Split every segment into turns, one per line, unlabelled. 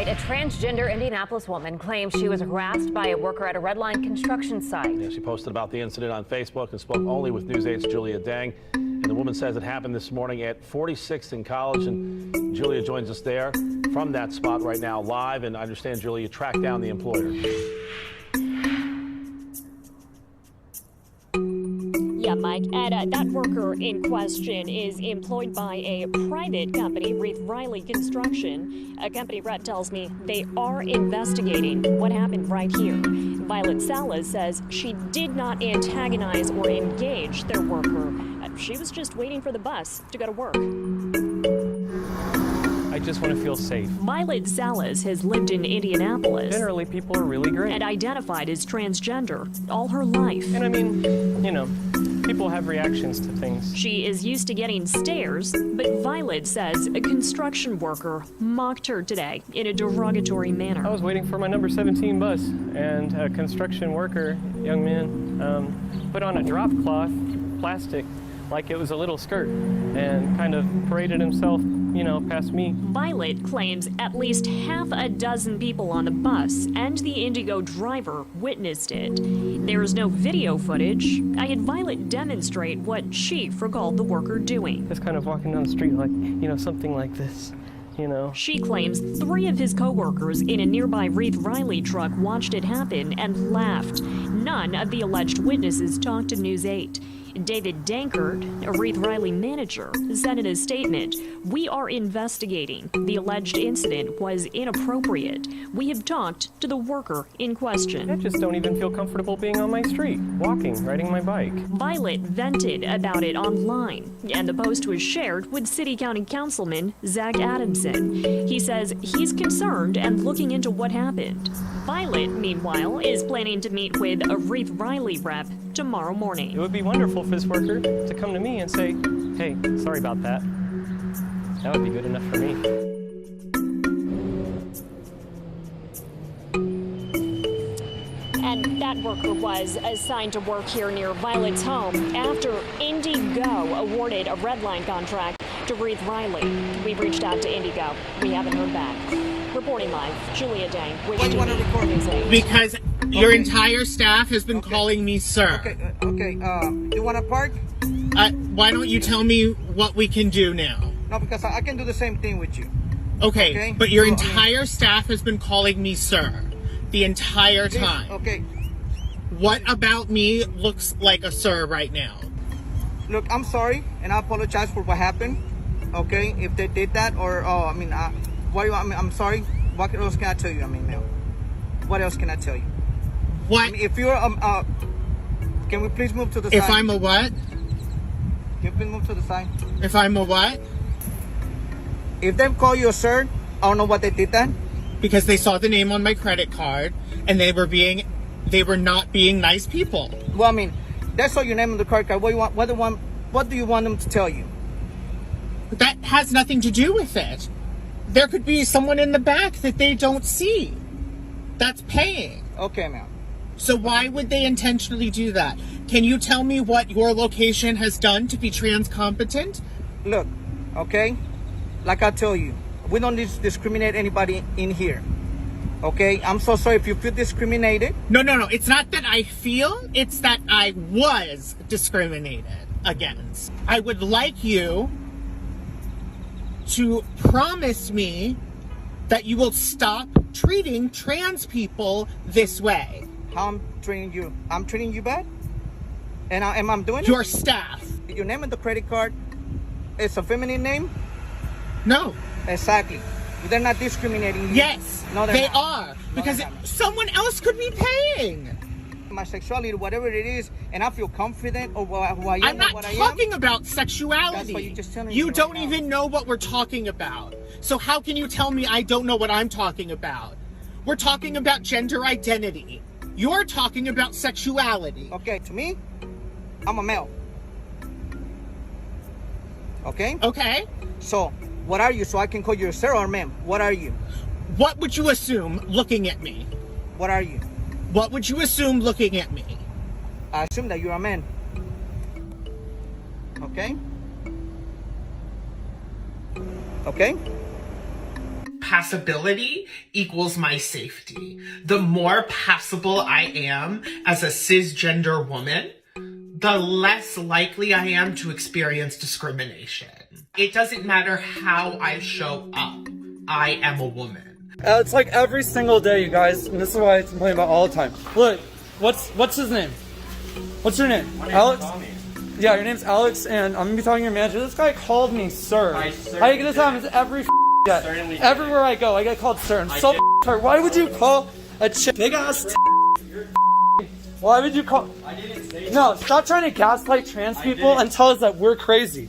night, a transgender Indianapolis woman claims she was harassed by a worker at a red line construction site.
Yeah, she posted about the incident on Facebook and spoke only with News 8's Julia Dang. And the woman says it happened this morning at 46th and College. And Julia joins us there from that spot right now live. And I understand, Julia, you tracked down the employer.
Yeah, Mike, and that worker in question is employed by a private company, Reith Riley Construction. A company rep tells me they are investigating what happened right here. Violet Salas says she did not antagonize or engage their worker. She was just waiting for the bus to go to work.
I just want to feel safe.
Violet Salas has lived in Indianapolis.
Generally, people are really great.
And identified as transgender all her life.
And I mean, you know, people have reactions to things.
She is used to getting stares, but Violet says a construction worker mocked her today in a derogatory manner.
I was waiting for my number 17 bus, and a construction worker, young man, put on a drop cloth, plastic, like it was a little skirt, and kind of paraded himself, you know, past me.
Violet claims at least half a dozen people on the bus and the Indigo driver witnessed it. There is no video footage. I had Violet demonstrate what she recalled the worker doing.
Just kind of walking down the street like, you know, something like this, you know.
She claims 3 of his co-workers in a nearby Reith Riley truck watched it happen and laughed. None of the alleged witnesses talked to News 8. David Dankert, a Reith Riley manager, said in a statement, "We are investigating. The alleged incident was inappropriate. We have talked to the worker in question."
I just don't even feel comfortable being on my street, walking, riding my bike.
Violet vented about it online, and the post was shared with City County Councilman Zach Adamson. He says he's concerned and looking into what happened. Violet, meanwhile, is planning to meet with a Reith Riley rep tomorrow morning.
It would be wonderful for this worker to come to me and say, "Hey, sorry about that." That would be good enough for me.
And that worker was assigned to work here near Violet's home after Indigo awarded a red line contract to Reith Riley. We've reached out to Indigo. We haven't heard back. Reporting live, Julia Dang.
Why do you want to record me?
Because your entire staff has been calling me sir.
Okay, you want to park?
Why don't you tell me what we can do now?
No, because I can do the same thing with you.
Okay, but your entire staff has been calling me sir the entire time.
Okay.
What about me looks like a sir right now?
Look, I'm sorry, and I apologize for what happened. Okay, if they did that, or I'm sorry. What else can I tell you? Ma'am. What else can I tell you?
What?
If you're can we please move to the side?
If I'm a what?
Can you please move to the side?
If I'm a what?
If they call you a sir, I don't know what they did that.
Because they saw the name on my credit card, and they were not being nice people.
Well, they saw your name on the credit card. What do you want them to tell you?
That has nothing to do with it. There could be someone in the back that they don't see that's paying.
Okay, ma'am.
So why would they intentionally do that? Can you tell me what your location has done to be trans competent?
Look, okay, like I tell you, we don't discriminate anybody in here. Okay, I'm so sorry if you feel discriminated.
No. It's not that I feel, it's that I was discriminated against. I would like you to promise me that you will stop treating trans people this way.
How I'm treating you? I'm treating you bad? And I'm doing
Your
it?
staff.
Your name on the credit card is a feminine name?
No.
Exactly. They're not discriminating you.
Yes,
no,
they
not.
are. Because someone else could be paying.
My sexuality, whatever it is, and I feel confident of who I am.
I'm not talking about sexuality.
That's what you're just telling me.
You don't even know what we're talking about. So how can you tell me I don't know what I'm talking about? We're talking about gender identity. You're talking about sexuality.
Okay, to me, I'm a male. Okay?
Okay.
So, what are you? So I can call you a sir or ma'am. What are you?
What would you assume looking at me?
What are you?
What would you assume looking at me?
I assume that you're a man. Okay? Okay?
passability equals my safety. The more passable I am as a cisgender woman, the less likely I am to experience discrimination. It doesn't matter how I show up. I am a woman.
It's like every single day, you guys, and this is why I complain about all the time. Look, what's his name? What's your name? Alex? Yeah, your name's Alex, and I'm gonna be talking to your manager. This guy called me sir. I get this happens every day. Everywhere I go, I get called sir. I'm so hurt. Why would you call a chick big ass? Why would you call? I didn't say. No, stop trying to gaslight trans people and tell us that we're crazy.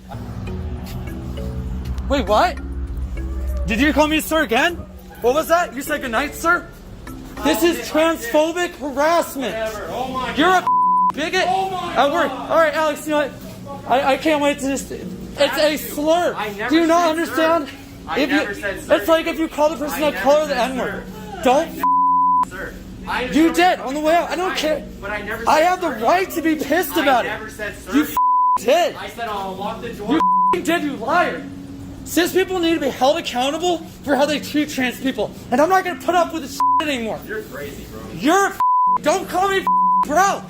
Wait, what? Did you call me sir again? What was that? You said goodnight, sir? This is transphobic harassment. You're a bigot at work. All right, Alex, you know what? I can't wait to just. It's a slur. Do you not understand? It's like if you call the person of color the N-word. Don't.
Sir.
You did on the way out. I don't care.
But I never.
I have the right to be pissed about it.
I never said sir.
You did.
I said I'll lock the door.
You did, you liar. Cis people need to be held accountable for how they treat trans people. And I'm not going to put up with this anymore.
You're crazy, bro.
You're don't call me bro.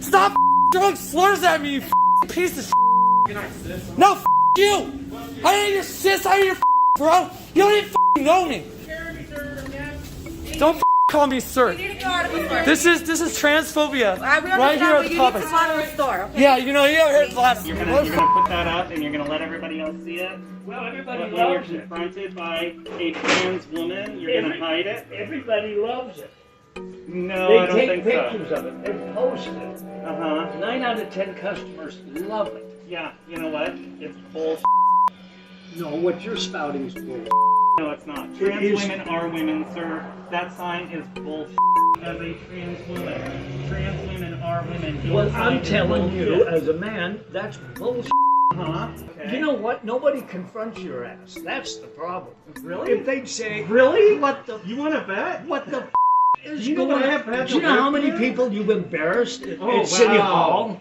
Stop throwing slurs at me, you piece of
Can I sis?
No, you. I ain't your sis. I ain't your bro. You don't even know me. Don't call me sir. This is transphobia. Right here at the top. Yeah, you know, you ever heard the last.
You're gonna put that up and you're gonna let everybody else see it?
Well, everybody
When
loves
you're
it.
confronted by a trans woman, you're gonna hide it?
Everybody loves it.
No,
They
I don't
take
think
pictures
so.
of it and post it. 9 out of 10 customers love it.
Yeah, you know what? It's bullshit.
No, what you're spouting is bull.
No, it's not. Trans
is.
women are women, sir. That sign is bullshit. As a trans woman, trans women are women. Your
Well,
sign
I'm
is
telling you,
bullshit.
as a man, that's bullshit.
Okay.
You know what? Nobody confronts your ass. That's the problem.
Really?
If they'd say,
Really?
what the
You want to bet?
what the is
You know
going
what I
on?
have had
Do you
to
know how
live
many
with?
people you've embarrassed at
Oh,
City
wow.
Hall?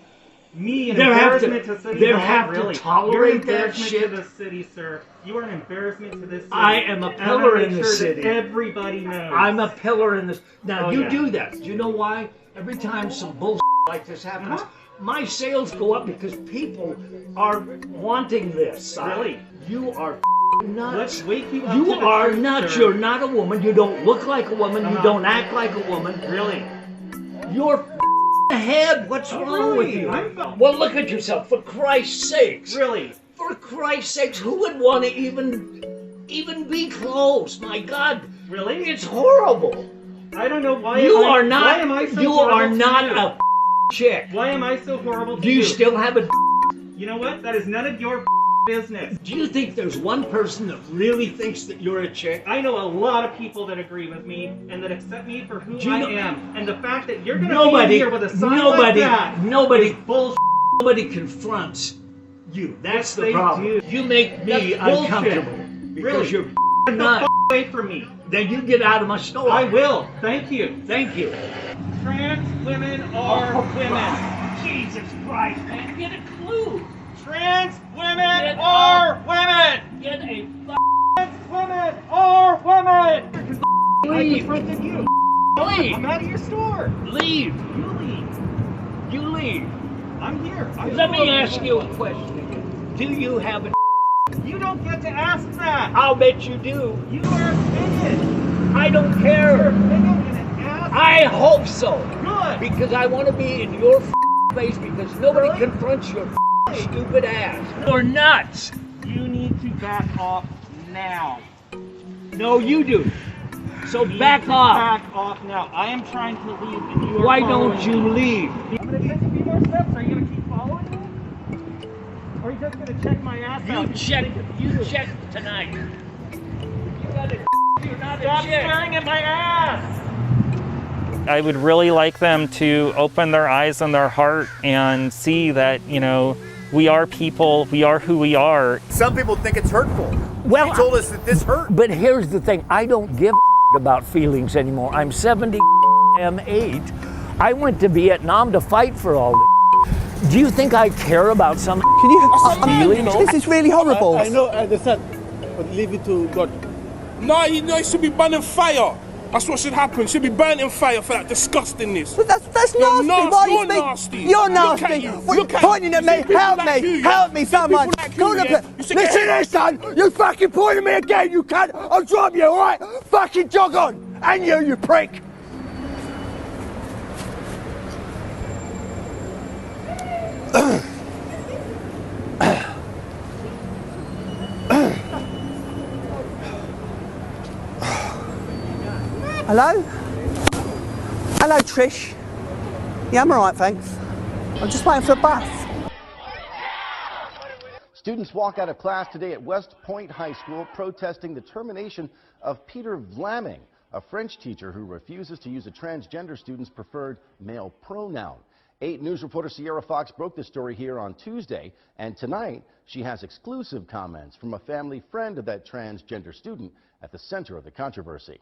Me, an
They have to-
embarrassment to City
they
Hall?
have to
Really?
tolerate
You're an
that
embarrassment
shit.
to the city, sir. You are an embarrassment to this city.
I am a
And
pillar
I
in
make
the
sure
city.
that everybody knows.
I'm a pillar in this. Now,
Oh,
you
yeah.
do that. Do you know why? Every time some bullshit like this happens, my sales go up because people are wanting this.
Really?
You are nuts.
Let's wake you up
You
to the
are
truth,
nuts.
sir.
You're not a woman. You don't look like a woman. You don't act like a woman.
Really?
You're ahead. What's wrong with
really?
you?
I'm-
Well, look at yourself. For Christ's sakes.
Really?
For Christ's sakes, who would want to even be close? My God.
Really?
It's horrible.
I don't know why.
You
Why
are not.
am I so
You
horrible
are
to
not
you?
a chick.
Why am I so horrible to
Do you still have a?
You know what? That is none of your business.
Do you think there's one person that really thinks that you're a chick?
I know a lot of people that agree with me and that accept me for who
Do you
I
know-
am. And the fact that you're going to be
Nobody.
here with a sign
Nobody.
like that
Nobody.
is bullshit.
Nobody confronts you. That's
Yes,
the
they
problem.
do.
You make me
That's bullshit.
uncomfortable because
Really?
you're
Get the
nuts.
away from me.
Then you get out of my store.
I will. Thank you.
Thank you.
Trans women are women.
Jesus Christ, man, get a clue.
Trans women
Get
are
out.
women.
Get a
Trans women are women. I
leave.
confronted you.
Leave.
I'm out of your store.
Leave.
You leave.
You leave.
I'm here.
Let me ask you a question again. Do you have a?
You don't get to ask that.
I'll bet you do.
You are offended.
I don't care.
Offended and an ass.
I hope so.
Good.
Because I want to be in your face because nobody confronts your stupid ass. You're nuts.
You need to back off now.
No, you do. So
You
back
need to
off.
Back off now. I am trying to leave and you are
Why
following
don't you
me.
leave?
I'm going to take a few more steps. Are you going to keep following me? Or are you just going to check my ass out?
You check tonight. You got it. You're not
Stop
a chick.
staring at my ass.
I would really like them to open their eyes and their heart and see that, you know, we are people, we are who we are.
Some people think it's hurtful.
Well,
He told us that this hurt.
But here's the thing, I don't give about feelings anymore. I'm 70 am 8. I went to Vietnam to fight for all this. Do you think I care about some
Can you
feelings?
This is really horrible.
I know, I understand, but leave it to God. No, he should be burning fire. That's what should happen. Should be burning fire for that disgustingness.
But that's nasty.
You're
Why
nasty.
You're
Look
nasty.
at you.
What,
Look at
pointing
you.
at me.
You see people
Help
like
me.
you, yeah?
Help me,
You see
someone.
people like
Go
you,
to
yeah?
the.
You should
Listen
get-
here, son. You fucking pointing at me again, you cunt. I'll drop you, all right? Fucking jog on. And you prick. Hello? Hello, Trish. Yeah, I'm alright, thanks. I'm just waiting for a bus.
Students walk out of class today at West Point High School protesting the termination of Peter Vlaming, a French teacher who refuses to use a transgender student's preferred male pronoun. 8 News reporter Sierra Fox broke this story here on Tuesday, and tonight she has exclusive comments from a family friend of that transgender student at the center of the controversy.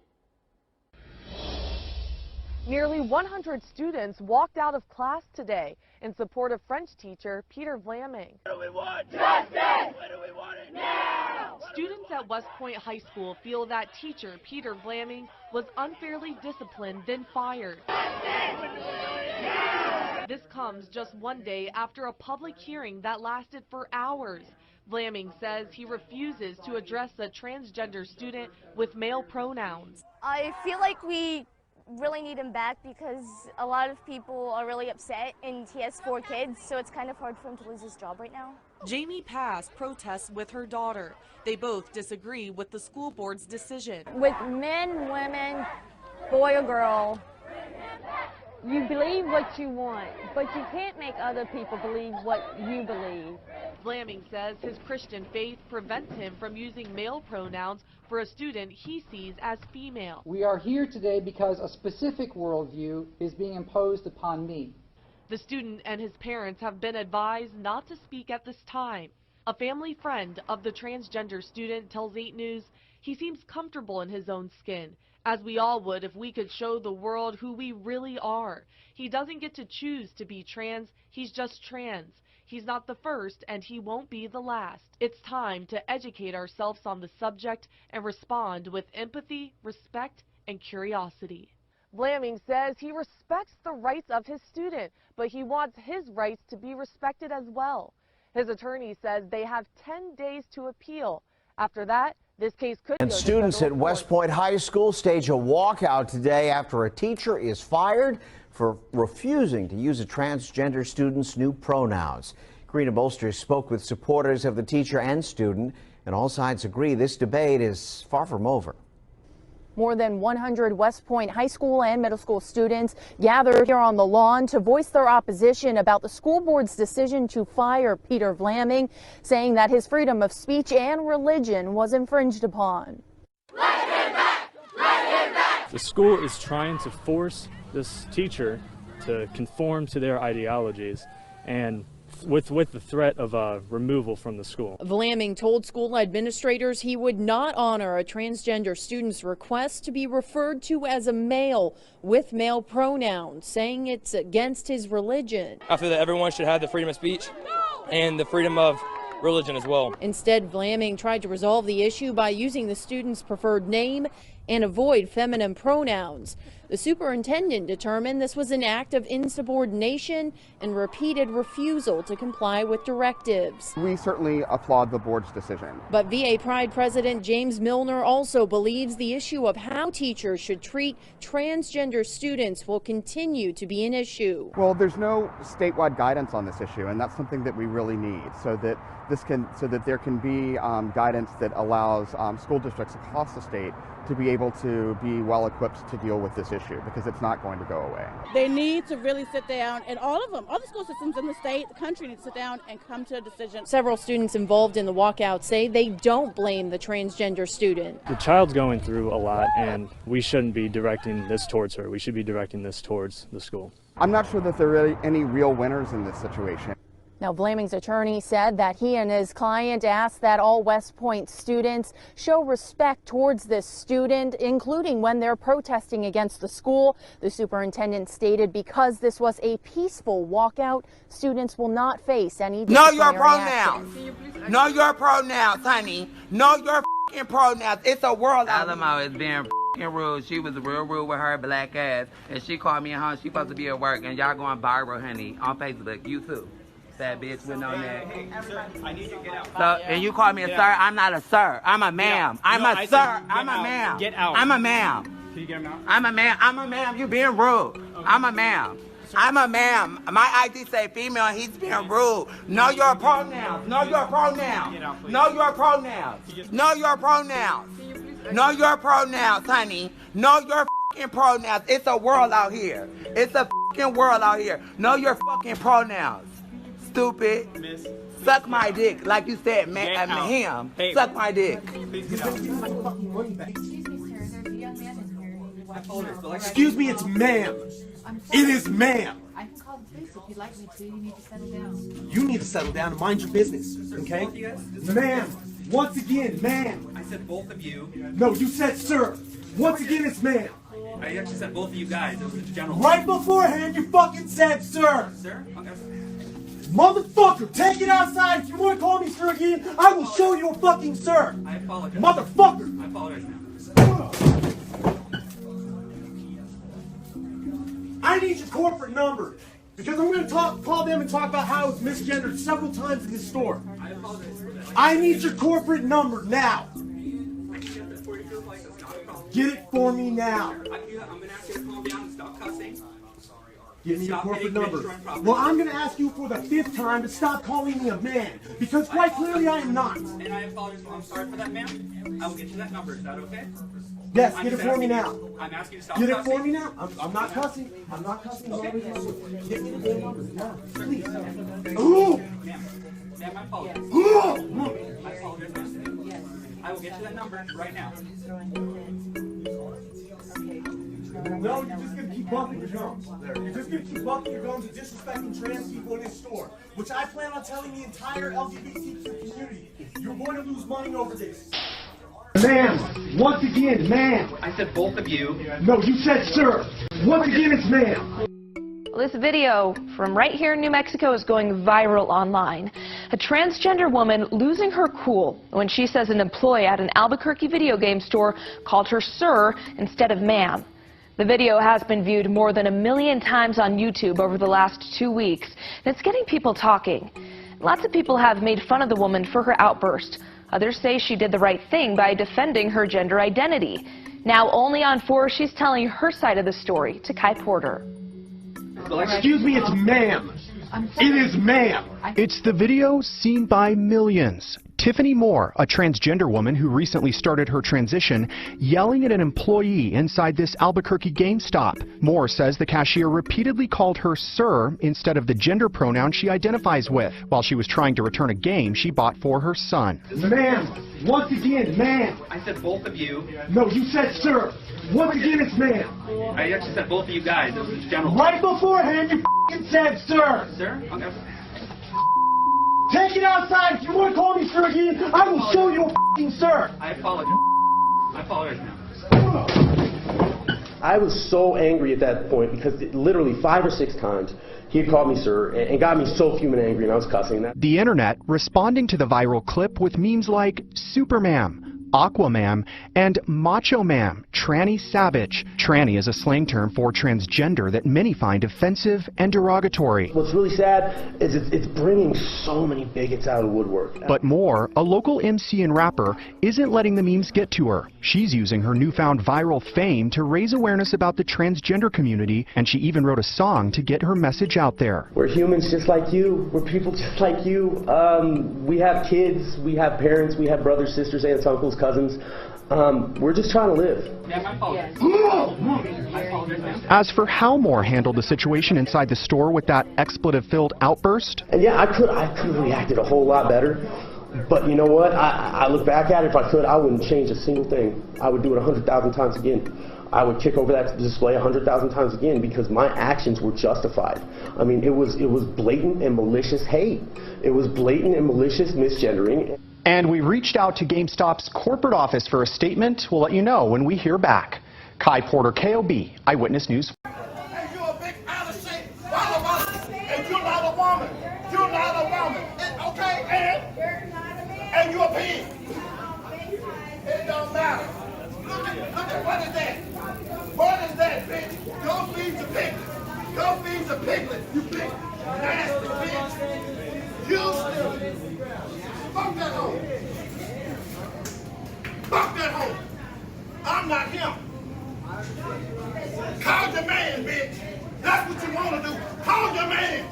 Nearly 100 students walked out of class today in support of French teacher Peter Vlaming.
What do we want? Justice! What do we want it now?
Students at West Point High School feel that teacher Peter Vlaming was unfairly disciplined, then fired. This comes just one day after a public hearing that lasted for hours. Vlaming says he refuses to address a transgender student with male pronouns.
I feel like we really need him back because a lot of people are really upset, and he has 4 kids, so it's kind of hard for him to lose his job right now.
Jamie Pass protests with her daughter. They both disagree with the school board's decision.
With men, women, boy or girl, you believe what you want, but you can't make other people believe what you believe.
Vlaming says his Christian faith prevents him from using male pronouns for a student he sees as female.
We are here today because a specific worldview is being imposed upon me.
The student and his parents have been advised not to speak at this time. A family friend of the transgender student tells 8 News he seems comfortable in his own skin, as we all would if we could show the world who we really are. He doesn't get to choose to be trans, he's just trans. He's not the first, and he won't be the last. It's time to educate ourselves on the subject and respond with empathy, respect, and curiosity. Vlaming says he respects the rights of his student, but he wants his rights to be respected as well. His attorney says they have 10 days to appeal. After that, this case could
And
go to
students at
federal
West
court.
Point High School stage a walkout today after a teacher is fired for refusing to use a transgender student's new pronouns. Karina Bolster spoke with supporters of the teacher and student, and all sides agree this debate is far from over.
More than 100 West Point high school and middle school students gathered here on the lawn to voice their opposition about the school board's decision to fire Peter Vlaming, saying that his freedom of speech and religion was infringed upon.
The school is trying to force this teacher to conform to their ideologies, and with the threat of removal from the school.
Vlaming told school administrators he would not honor a transgender student's request to be referred to as a male with male pronouns, saying it's against his religion.
I feel that everyone should have the freedom of speech and the freedom of religion as well.
Instead, Vlaming tried to resolve the issue by using the student's preferred name and avoid feminine pronouns. The superintendent determined this was an act of insubordination and repeated refusal to comply with directives.
We certainly applaud the board's decision.
But VA Pride President James Milner also believes the issue of how teachers should treat transgender students will continue to be an issue.
Well, there's no statewide guidance on this issue, and that's something that we really need, so that there can be guidance that allows school districts across the state to be able to be well equipped to deal with this issue, because it's not going to go away.
They need to really sit down, and all of them, all the school systems in the state, the country need to sit down and come to a decision.
Several students involved in the walkout say they don't blame the transgender student.
The child's going through a lot, and we shouldn't be directing this towards her. We should be directing this towards the school.
I'm not sure that there are really any real winners in this situation.
Now, Vlaming's attorney said that he and his client asked that all West Point students show respect towards this student, including when they're protesting against the school. The superintendent stated because this was a peaceful walkout, students will not face any disciplinary
Know your
action.
pronouns. Know your pronouns, honey. Know your
f***ing pronouns. It's a world out. Alamo is being f***ing rude. She was real rude with her black ass, and she called me at home. She supposed to be at work, and y'all going viral, honey, on Facebook. You too. Fat bitch with no neck.
Hey, sir, I need you to get out.
So, and you call me a sir? I'm not a sir. I'm a ma'am. I'm a sir. I'm a ma'am.
Get out.
I'm a ma'am.
Can you get him out?
I'm a ma'am. I'm a ma'am. You being rude. I'm a ma'am. I'm a ma'am. My ID say female. He's being rude. Know your pronouns. Know your pronouns. Know your pronouns. Know your pronouns. Know your pronouns, honey. Know your f***ing pronouns. It's a world out here. It's a f***ing world out here. Know your fucking pronouns. Stupid.
Miss.
Suck my dick, like you said, man. Him.
Hey.
Suck my dick.
Excuse me, it's ma'am. It is ma'am.
I can call the police if you'd like me to. You need to settle down.
You need to settle down and mind your business, okay? Ma'am, once again, ma'am.
I said both of you.
No, you said sir. Once again, it's ma'am.
I actually said both of you guys. It was a general.
Right beforehand, you fucking said sir.
Sir? Okay.
Motherfucker, take it outside. If you want to call me sir again, I will show you a fucking sir.
I apologize.
Motherfucker.
I apologize now.
I need your corporate number because I'm going to call them and talk about how it's misgendered several times in this store.
I apologize for that.
I need your corporate number now.
I can get this for you. Feels like it's not a problem.
Get it for me now.
I'm going to ask you to calm down and stop cussing.
Give me your corporate number. Well, I'm going to ask you for the 5th time to stop calling me a man because quite clearly I am not.
And I apologize. I'm sorry for that, ma'am. I will get you that number. Is that okay?
Yes, get it for me now.
I'm asking you to stop
Get it
cussing.
for me now. I'm not cussing. I'm not cussing.
Okay.
Get me the number now, please. Ooh!
Ma'am, I apologize.
Ooh!
I apologize, ma'am. I will get you that number right now.
No, you're just going to keep bumping your gums. You're just going to keep bumping your gums and disrespecting trans people in this store, which I plan on telling the entire LGBTQ community. You're going to lose money over this. Ma'am, once again, ma'am.
I said both of you.
No, you said sir. Once again, it's ma'am.
This video from right here in New Mexico is going viral online. A transgender woman losing her cool when she says an employee at an Albuquerque video game store called her sir instead of ma'am. The video has been viewed more than 1 million times on YouTube over the last 2 weeks, and it's getting people talking. Lots of people have made fun of the woman for her outburst. Others say she did the right thing by defending her gender identity. Now only on 4, she's telling her side of the story to Kai Porter.
Excuse me, it's ma'am. It is ma'am.
It's the video seen by millions. Tiffany Moore, a transgender woman who recently started her transition, yelling at an employee inside this Albuquerque GameStop. Moore says the cashier repeatedly called her sir instead of the gender pronoun she identifies with while she was trying to return a game she bought for her son.
Ma'am, once again, ma'am.
I said both of you.
No, you said sir. Once again, it's ma'am.
I actually said both of you guys. It was general.
Right beforehand, you f***ing said sir.
Sir? Okay.
Take it outside. If you want to call me sir again, I will show you a f***ing sir.
I apologize. I apologize now.
I was so angry at that point because literally 5 or 6 times he had called me sir and got me so fuming angry and I was cussing.
The internet responding to the viral clip with memes like Supermam, Aquamam, and Macho Mam, Tranny Savage. Tranny is a slang term for transgender that many find offensive and derogatory.
What's really sad is it's bringing so many bigots out of the woodwork.
But Moore, a local MC and rapper, isn't letting the memes get to her. She's using her newfound viral fame to raise awareness about the transgender community, and she even wrote a song to get her message out there.
We're humans just like you. We're people just like you. We have kids, we have parents, we have brothers, sisters, aunts, uncles, cousins. We're just trying to live.
Yeah, my apologies.
As for how Moore handled the situation inside the store with that expletive-filled outburst,
and yeah, I could have reacted a whole lot better. But you know what? I look back at it, if I could, I wouldn't change a single thing. I would do it 100,000 times again. I would kick over that display 100,000 times again because my actions were justified. I mean, it was blatant and malicious hate. It was blatant and malicious misgendering.
And we reached out to GameStop's corporate office for a statement. We'll let you know when we hear back. Kai Porter, KOB, Eyewitness News.
Hey, you're a big out of shape, and you're not a woman. You're not a woman. Okay, and you're a pig.
tire. Look at what is that? What is that, bitch? Go feed the piglets. Go feed the piglets, you big nasty bitch. You still. Fuck that hoe. Fuck that hoe. I'm not him. Call your man, bitch. That's what you want to do. Call your man.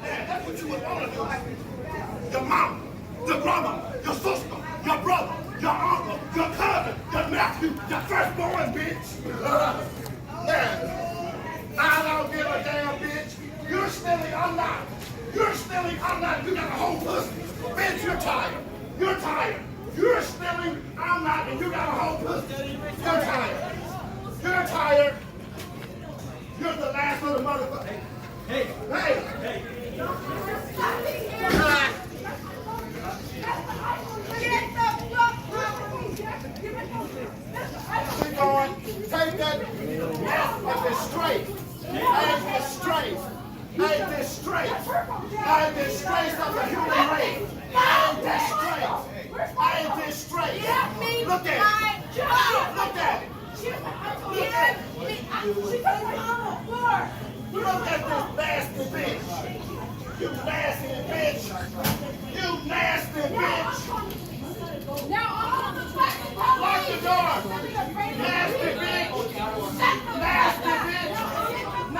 Yeah, that's what you would want to do. Your mom, your grandma, your sister, your brother, your uncle, your cousin, your nephew, your firstborn, bitch. Yeah. I don't give a damn, bitch. You're stealing, I'm not. You're stealing, I'm not. You got a whole pussy. Bitch, you're tired. You're tired. You're stealing, I'm not, and you got a whole pussy. You're tired. You're tired. You're the last little motherfucker. Hey. Hey. Keep going. Take that. Get this straight. Ain't this straight. Ain't this straight. Ain't this straight of the human race. Ain't this straight. Ain't this straight. Look at it. Look at it. Look at it. Look at this nasty bitch. You nasty bitch. You nasty bitch. Lock the door. Nasty bitch. Nasty bitch.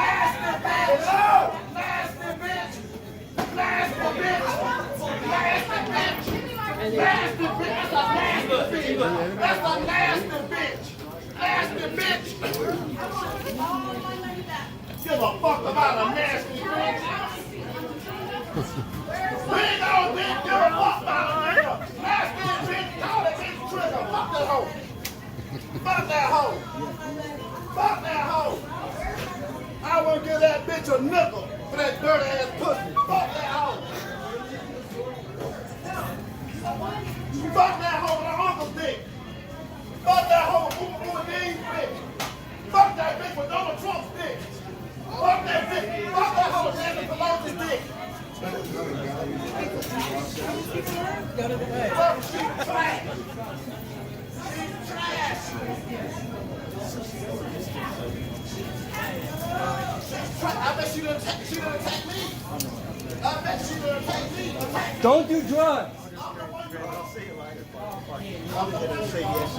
Nasty bitch. Oh, nasty bitch. Nasty bitch. Nasty bitch. Nasty bitch. That's a nasty bitch. That's a nasty bitch. Nasty bitch. Give a fuck about a nasty bitch. Big old bitch, give a fuck about a nigga. Nasty bitch, call it bitch trigger. Fuck that hoe. Fuck that hoe. Fuck that hoe. I wouldn't give that bitch a nickel for that dirty ass pussy. Fuck that hoe. Fuck that hoe with her uncle's dick. Fuck that hoe with Boomer Dean's dick. Fuck that bitch with Donald Trump's dick. Fuck that bitch. Fuck that hoe with Nancy Pelosi's dick. Go to the way. Fuck, she's trash. She's trash. I bet she done attack me. I bet she done attack me.
Don't do drugs.
I'll see you later. I'm going to say yes.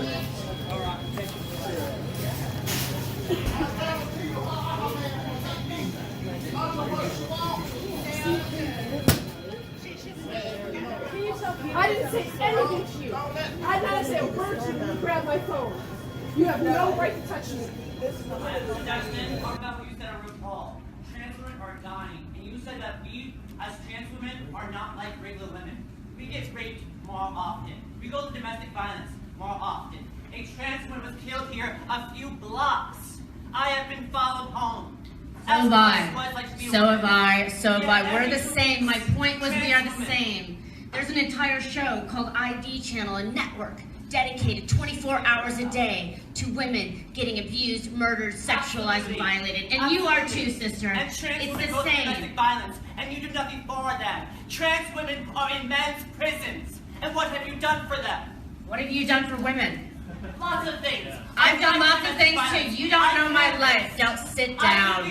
I didn't say anything to you. I did not say a word to you when you grabbed my phone. You have no right to touch me.
Justin, talk about what you said on RuPaul. Trans women are dying, and you said that we, as trans women, are not like regular women. We get raped more often. We go to domestic violence more often. A trans woman was killed here a few blocks. I have been followed home.
So have I. So have I. We're the same. My point was we are the same. There's an entire show called ID Channel, a network dedicated 24 hours a day to women getting abused, murdered, sexualized, and violated. And you are too, sister.
And trans
it's
women
the
go to
same.
domestic violence, and you do nothing for them. Trans women are in men's prisons. And what have you done for them?
What have you done for women?
Lots of things.
I've done lots of things too. You don't know my life. Don't sit down.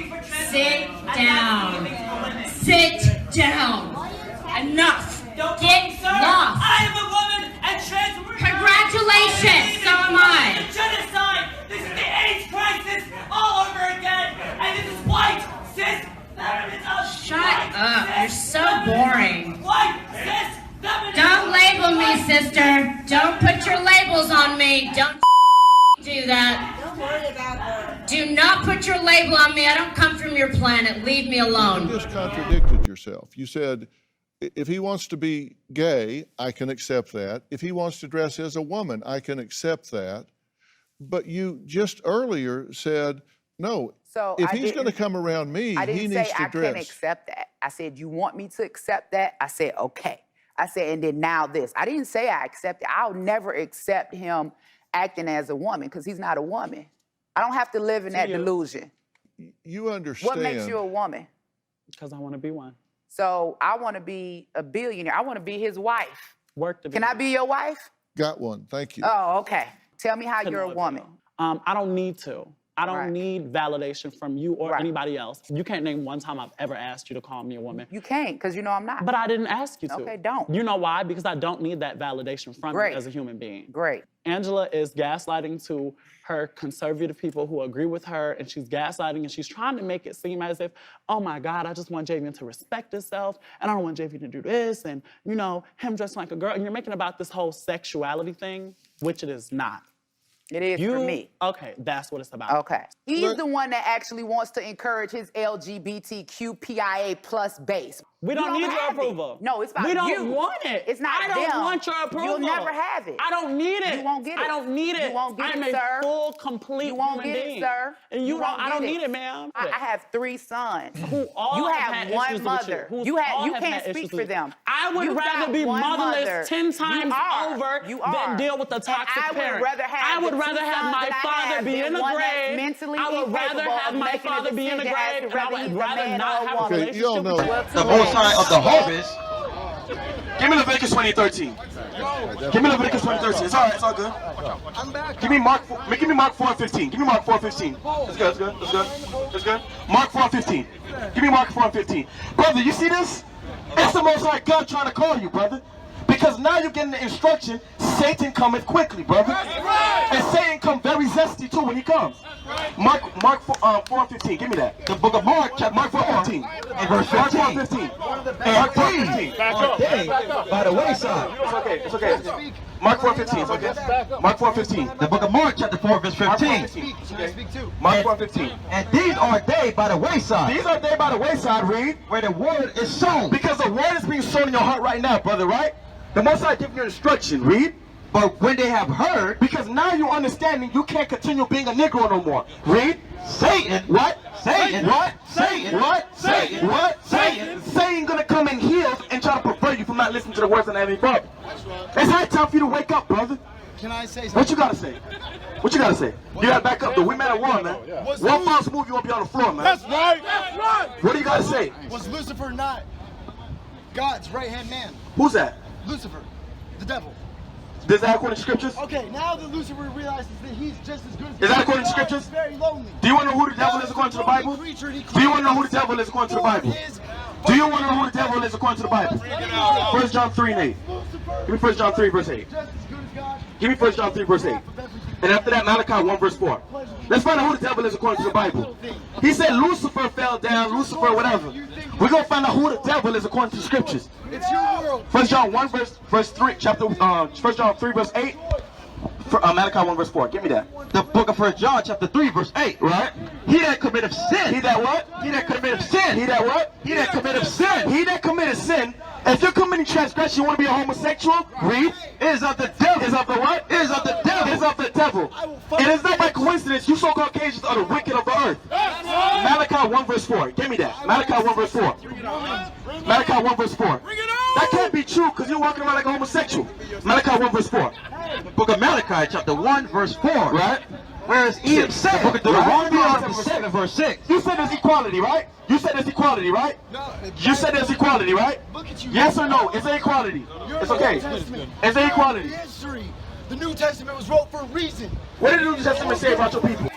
Sit down. Sit down. Enough. Get lost.
I am a woman, and trans women.
Congratulations. So am I.
Genocide. This is the AIDS crisis all over again, and this is white cis feminism.
Shut up. You're so boring.
White cis feminism.
Don't label me, sister. Don't put your labels on me. Don't do that.
Don't worry about her.
Do not put your label on me. I don't come from your planet. Leave me alone.
You just contradicted yourself. You said, if he wants to be gay, I can accept that. If he wants to dress as a woman, I can accept that. But you just earlier said, no,
so
if he's going to come around me, he needs to dress.
I can't accept that. I said, you want me to accept that? I said, okay. I said, and then now this. I didn't say I accept it. I'll never accept him acting as a woman because he's not a woman. I don't have to live in that delusion.
You understand.
What makes you a woman?
Because I want to be one.
So I want to be a billionaire. I want to be his wife.
Work to be.
Can I be your wife?
Got one. Thank you.
Oh, okay. Tell me how you're a woman.
I don't need to. I don't
Right.
need validation from you or
Right.
anybody else. You can't name one time I've ever asked you to call me a woman.
You can't, because you know I'm not.
But I didn't ask you to.
Okay, don't.
You know why? Because I don't need that validation from
Great.
you as a human being.
Great.
Angela is gaslighting to her conservative people who agree with her, and she's gaslighting and she's trying to make it seem as if, oh my God, I just want Javian to respect himself, and I don't want Javian to do this, and you know, him dressing like a girl, and you're making about this whole sexuality thing, which it is not.
It is for me.
Okay, that's what it's about.
Okay. He's the one that actually wants to encourage his LGBTQPIA plus base.
We don't need your approval.
No, it's about
We don't
you.
want it.
It's not
I don't
them.
want your approval.
You'll never have it.
I don't need it.
You won't get it.
I don't need it.
You won't get
I'm
it,
a
sir.
full, complete
You won't
human
get
being.
it, sir.
And you
won't
I don't
get
need it, ma'am.
I have 3 sons.
Who all
you
have
have
had
one
issues
mother.
with
You
all
have. You
have
can't
had
speak
issues
for
with
them.
I would
You've
rather
got
be
one
motherless
mother.
10 times over
You
than
are.
deal with a toxic
And
parent.
I would rather have
I would
the 2
rather have
sons
my
that I
father
have
be
than
in the
one that's
grave.
mentally
I would rather
incapable
have
of
my
making a
father be in the
decision as
grave,
to
and I
whether
would
he's a
rather
man
not
or a
have a
woman.
relationship
y'all know.
with
The Most High of the harvest.
Give me Leviticus 20:13. Give me Leviticus 20:13. It's all right. It's all good. Give me Mark 4:15. Give me Mark 4:15. That's good. That's good. That's good. That's good. Mark 4:15. Give me Mark 4:15. Brother, you see this? It's the Most High God trying to call you, brother. Because now you're getting the instruction, Satan cometh quickly, brother. And Satan come very zesty too when he comes. Mark 4:15. Give me that. The book of Mark, chapter Mark 4:15.
And verse 15.
Mark 4:15. Mark 4:15.
By the wayside.
It's okay. It's okay. Mark 4:15. It's okay. Mark 4:15.
The book of Mark, chapter 4, verse 15.
Mark 4:15.
And these are they by the wayside.
These are they by the wayside, read.
Where the word is sown.
Because the word is being sown in your heart right now, brother, right? The Most High giving you instruction, read.
But when they have heard,
because now you understanding you can't continue being a Negro no more. Read.
Satan.
What?
Satan.
What?
Satan.
What?
Satan.
What?
Satan.
Satan gonna come in heels and try to pervert you from not listening to the words of the Heavenly Father. It's high time for you to wake up, brother.
Can I say something?
What you gotta say? What you gotta say? You gotta back up. The we man and war, man. One false move, you won't be on the floor, man.
That's right. That's right.
What do you gotta say?
Was Lucifer not God's right-hand man?
Who's that?
Lucifer, the devil.
Does that according to scriptures?
Okay, now that Lucifer realizes that he's just as good as
Is that according to scriptures?
He's very lonely.
Do you want to know who the devil is according to the Bible? Do you want to know who the devil is according to the Bible? Do you want to know who the devil is according to the Bible? 1 John 3 and 8. Give me 1 John 3 verse 8. Give me 1 John 3 verse 8. And after that, Malachi 1 verse 4. Let's find out who the devil is according to the Bible. He said Lucifer fell down, Lucifer whatever. We're going to find out who the devil is according to the scriptures.
It's your world.
1 John 1 verse 3, chapter 1 John 3 verse 8. Malachi 1 verse 4. Give me that.
The book of 1 John, chapter 3, verse 8.
Right?
He that committeth sin.
He that what?
He that committeth sin.
He that what?
He that committeth sin.
He that committed sin. If you're committing transgression, you want to be a homosexual? Read.
Is of the devil.
Is of the what?
Is of the devil.
Is of the devil. And it's not by coincidence you so-called Caucasians are the wicked of the earth. Malachi 1 verse 4. Give me that. Malachi 1 verse 4. Malachi 1 verse 4. That can't be true because you're walking around like a homosexual. Malachi 1 verse 4.
Book of Malachi, chapter 1, verse 4.
Right?
Whereas Eve said,
the book of Deuteronomy,
chapter 7, verse 6.
You said there's equality, right? You said there's equality, right? You said there's equality, right? Yes or no? Is there equality? It's okay. Is there equality?
History. The New Testament was wrote for a reason.
What did the New Testament say about your people?